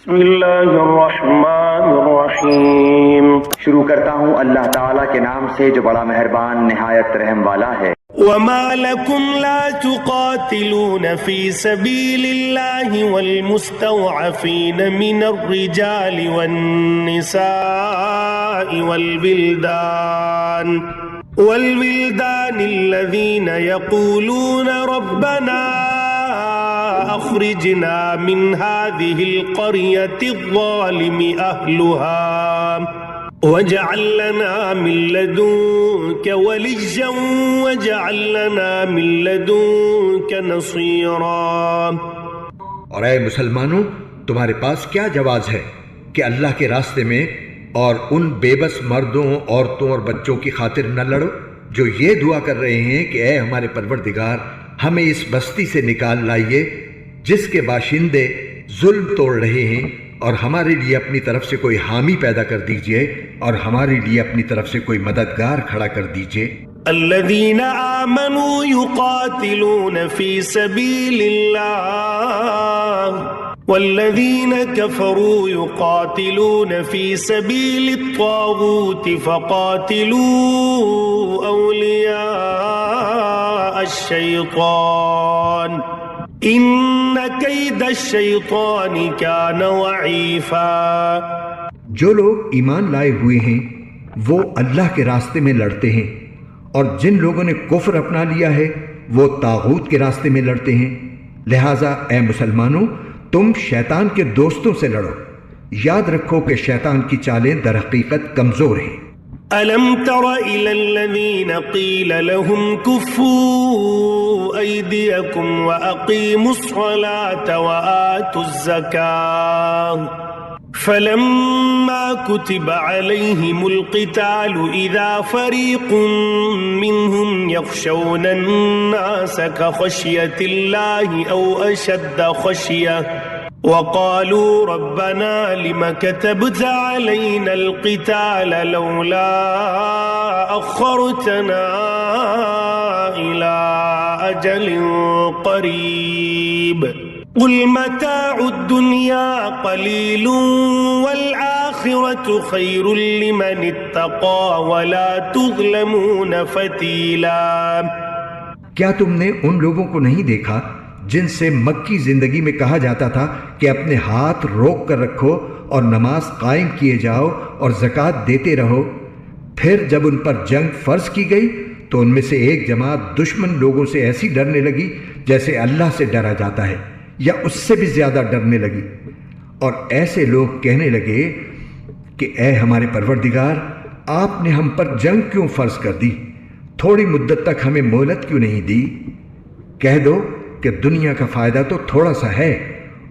بسم اللہ الرحمن الرحیم، شروع کرتا ہوں اللہ تعالیٰ کے نام سے جو بڑا مہربان نہایت رحم والا ہے۔ وما لكم لا تقاتلون في سبيل الله والمستضعفين من الرجال والنساء والولدان الذين يقولون ربنا أخرجنا من هذه القرية الظالم أهلها واجعل لنا من لدنك وليا واجعل لنا من لدنك نصيرا۔ اور اے مسلمانوں، تمہارے پاس کیا جواز ہے کہ اللہ کے راستے میں اور ان بے بس مردوں، عورتوں اور بچوں کی خاطر نہ لڑو جو یہ دعا کر رہے ہیں کہ اے ہمارے پروردگار، ہمیں اس بستی سے نکال لائیے جس کے باشندے ظلم توڑ رہے ہیں، اور ہمارے لیے اپنی طرف سے کوئی حامی پیدا کر دیجئے اور ہمارے لیے اپنی طرف سے کوئی مددگار کھڑا کر دیجئے۔ الذين آمنوا يقاتلون في سبيل الله والذين كفروا يقاتلون في سبيل الطاغوت فقاتلوا أولياء الشيطان ان کید الشیطان کان ضعیفا۔ جو لوگ ایمان لائے ہوئے ہیں وہ اللہ کے راستے میں لڑتے ہیں، اور جن لوگوں نے کفر اپنا لیا ہے وہ طاغوت کے راستے میں لڑتے ہیں۔ لہٰذا اے مسلمانوں، تم شیطان کے دوستوں سے لڑو، یاد رکھو کہ شیطان کی چالیں در حقیقت کمزور ہیں۔ ألم تر إلى الذين قيل لهم كفوا أيديكم وأقيموا الصلاة وآتوا الزكاة فلما كتب عليهم القتال إذا فريق منهم يخشون الناس كخشية الله أو أشد خشية وقالوا ربنا لم كتبت علينا القتال لولا أخرتنا إلى أجل قريب قل متاع الدنيا قليل والآخرة خير لمن اتقى ولا تظلمون فتيلا۔ کیا تم نے ان لوگوں کو نہیں دیکھا جن سے مکی زندگی میں کہا جاتا تھا کہ اپنے ہاتھ روک کر رکھو اور نماز قائم کیے جاؤ اور زکوٰۃ دیتے رہو، پھر جب ان پر جنگ فرض کی گئی تو ان میں سے ایک جماعت دشمن لوگوں سے ایسی ڈرنے لگی جیسے اللہ سے ڈرا جاتا ہے یا اس سے بھی زیادہ ڈرنے لگی، اور ایسے لوگ کہنے لگے کہ اے ہمارے پروردگار، آپ نے ہم پر جنگ کیوں فرض کر دی؟ تھوڑی مدت تک ہمیں مہلت کیوں نہیں دی؟ کہہ دو کہ دنیا کا فائدہ تو تھوڑا سا ہے،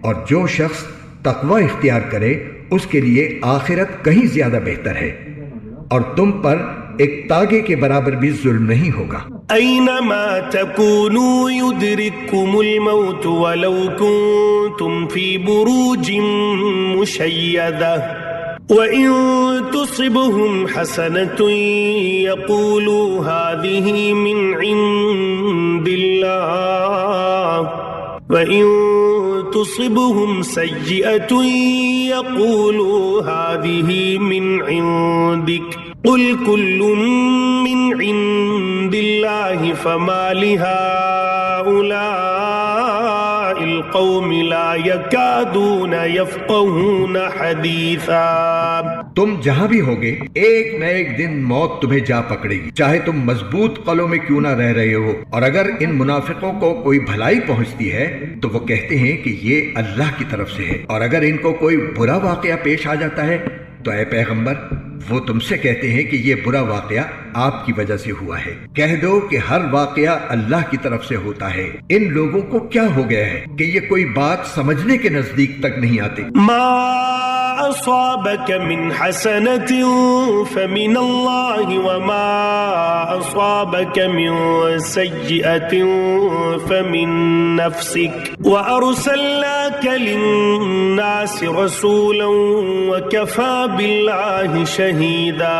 اور جو شخص تقوی اختیار کرے اس کے لیے آخرت کہیں زیادہ بہتر ہے، اور تم پر ایک تاگے کے برابر بھی ظلم نہیں ہوگا۔ اینما تکونوا یدرککم الموت ولو کنتم فی بروج مشیدہ وَإِن تُصِبْهُمْ حَسَنَةٌ يَقُولُوا هَذِهِ مِنْ عِنْدِ اللَّهِ وَإِن تُصِبْهُمْ سَيِّئَةٌ يَقُولُوا هَذِهِ مِنْ عِنْدِكَ قُلْ كُلٌّ مِنْ عِنْدِ اللَّهِ فَمَا لِهَؤُلَاءِ الْقَوْمِ لَا يَكَادُونَ يَفْقَهُونَ حَدِيثًا۔ تم جہاں بھی ہوگے ایک نہ ایک دن موت تمہیں جا پکڑے گی، چاہے تم مضبوط قلعوں میں کیوں نہ رہ رہے ہو، اور اگر ان منافقوں کو کوئی بھلائی پہنچتی ہے تو وہ کہتے ہیں کہ یہ اللہ کی طرف سے ہے، اور اگر ان کو کوئی برا واقعہ پیش آ جاتا ہے تو اے پیغمبر وہ تم سے کہتے ہیں کہ یہ برا واقعہ آپ کی وجہ سے ہوا ہے۔ کہہ دو کہ ہر واقعہ اللہ کی طرف سے ہوتا ہے۔ ان لوگوں کو کیا ہو گیا ہے کہ یہ کوئی بات سمجھنے کے نزدیک تک نہیں آتے۔ ما أصابك من حسنة فمن الله وما أصابك من سيئة فمن نفسك وأرسلناك للناس رسولا وكفى بالله شهيدا۔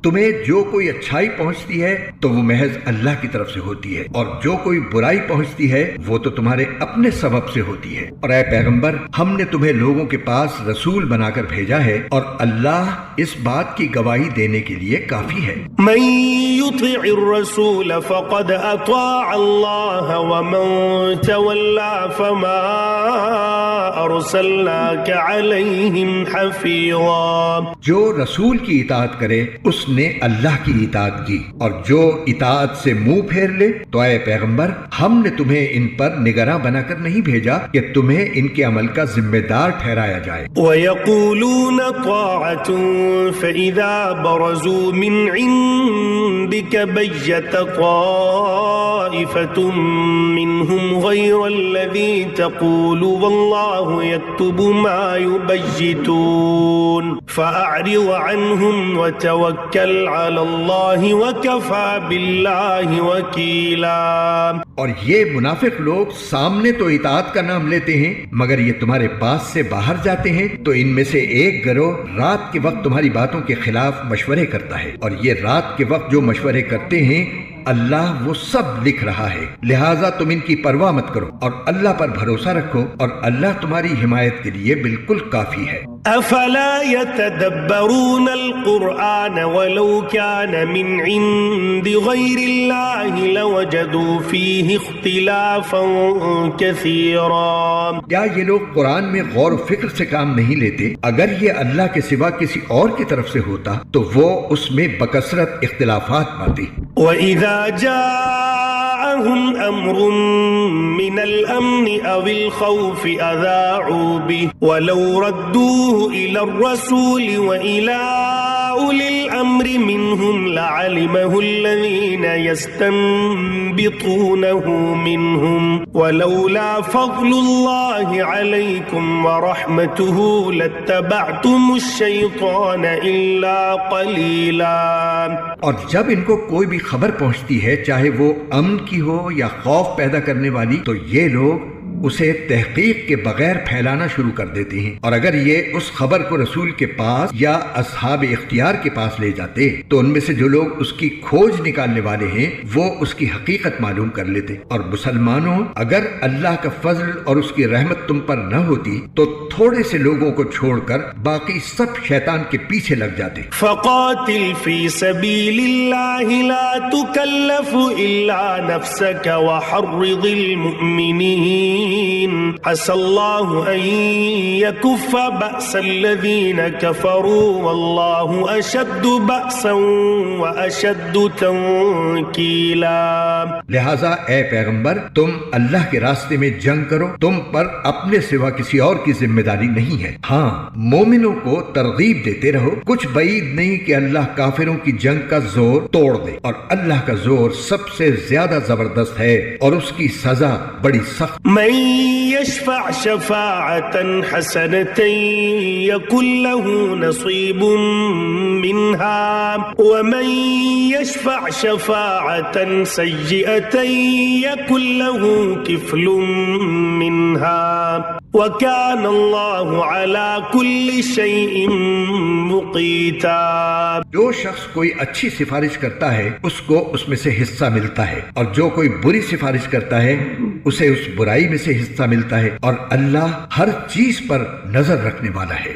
تمہیں جو کوئی اچھائی پہنچتی ہے تو وہ محض اللہ کی طرف سے ہوتی ہے، اور جو کوئی برائی پہنچتی ہے وہ تو تمہارے اپنے سبب سے ہوتی ہے۔ اور اے پیغمبر، ہم نے تمہیں لوگوں کے پاس رسول بنا کر بھیجا ہے، اور اللہ اس بات کی گواہی دینے کے لیے کافی ہے۔ من يطع الرسول فقد اطاع الله ومن تولى فما ارسلناك عليهم حفيظا۔ جو رسول کی اطاعت کرے اس نے اللہ کی اطاعت کی، اور جو اطاعت سے منہ پھیر لے تو اے پیغمبر ہم نے تمہیں ان پر نگراں بنا کر نہیں بھیجا کہ تمہیں ان کے عمل کا ذمہ دار ٹھہرایا جائے۔ وَيَقُولُونَ طَاعَةٌ فَإِذَا بَرَزُوا مِنْ عِنْدِكَ بَيَّتَ طَائِفَةٌ مِّنْهُمْ غَيْرَ الَّذِي تَقُولُ وَاللَّهُ يَكْتُبُ مَا يُبَيِّتُونَ فَأَعْرِضْ عَنْهُمْ وَتَوَكَّلْ عَلَى اللَّهِ وَكَفَى بِاللَّهِ وَكِيلًا۔ اور یہ منافق لوگ سامنے تو اطاعت کا نام لیتے ہیں، مگر یہ تمہارے پاس سے باہر جاتے ہیں تو ان میں سے ایک گروہ رات کے وقت تمہاری باتوں کے خلاف مشورے کرتا ہے، اور یہ رات کے وقت جو مشورے کرتے ہیں اللہ وہ سب لکھ رہا ہے، لہٰذا تم ان کی پرواہ مت کرو اور اللہ پر بھروسہ رکھو، اور اللہ تمہاری حمایت کے لیے بالکل کافی ہے۔ افلا يتدبرون القرآن ولو كان من عند غير الله لوجدوا فيه اختلافا كثيرا۔ کیا یہ لوگ قرآن میں غور و فکر سے کام نہیں لیتے؟ اگر یہ اللہ کے سوا کسی اور کی طرف سے ہوتا تو وہ اس میں بکثرت اختلافات پاتے۔ وَإِذَا جَاءَهُمْ أَمْرٌ مِّنَ الْأَمْنِ أَوِ الْخَوْفِ أَذَاعُوا بِهِ وَلَوْ رَدُّوهُ إِلَى الرَّسُولِ وَإِلَى أُولِي الْأَمْرِ مِنْهُمْ لَعَلِمَهُ الَّذِينَ يَسْتَنبِطُونَهُ مِنْهُمْ وَلَوْلَا فَضْلُ اللَّهِ عَلَيْكُمْ وَرَحْمَتُهُ لَاتَّبَعْتُمُ الشَّيْطَانَ إِلَّا قَلِيلًا۔ اور جب ان کو کوئی بھی خبر پہنچتی ہے، چاہے وہ امن کی ہو یا خوف پیدا کرنے والی، تو یہ لوگ اسے تحقیق کے بغیر پھیلانا شروع کر دیتے ہیں، اور اگر یہ اس خبر کو رسول کے پاس یا اصحاب اختیار کے پاس لے جاتے تو ان میں سے جو لوگ اس کی کھوج نکالنے والے ہیں وہ اس کی حقیقت معلوم کر لیتے۔ اور مسلمانوں، اگر اللہ کا فضل اور اس کی رحمت تم پر نہ ہوتی تو تھوڑے سے لوگوں کو چھوڑ کر باقی سب شیطان کے پیچھے لگ جاتے۔ فقاتل فی سبیل اللہ لا تکلف الا نفسک وحرض المؤمنین عسى الله أن يكف بأس الذين كفروا والله أشد بأسا وأشد تنكيلا۔ لہذا اے پیغمبر، تم اللہ کے راستے میں جنگ کرو، تم پر اپنے سوا کسی اور کی ذمہ داری نہیں ہے۔ ہاں، مومنوں کو ترغیب دیتے رہو، کچھ بعید نہیں کہ اللہ کافروں کی جنگ کا زور توڑ دے، اور اللہ کا زور سب سے زیادہ زبردست ہے اور اس کی سزا بڑی سخت۔ من يشفع شفاعة حسنة يكن له نصيب منها ومن يشفع شفاعة سيئة يكن له كفل منها وكان الله على كل شيء مقيتا۔ جو شخص کوئی اچھی سفارش کرتا ہے اس کو اس میں سے حصہ ملتا ہے، اور جو کوئی بری سفارش کرتا ہے اسے اس برائی میں سے حصہ ملتا ہے، اور اللہ ہر چیز پر نظر رکھنے والا ہے۔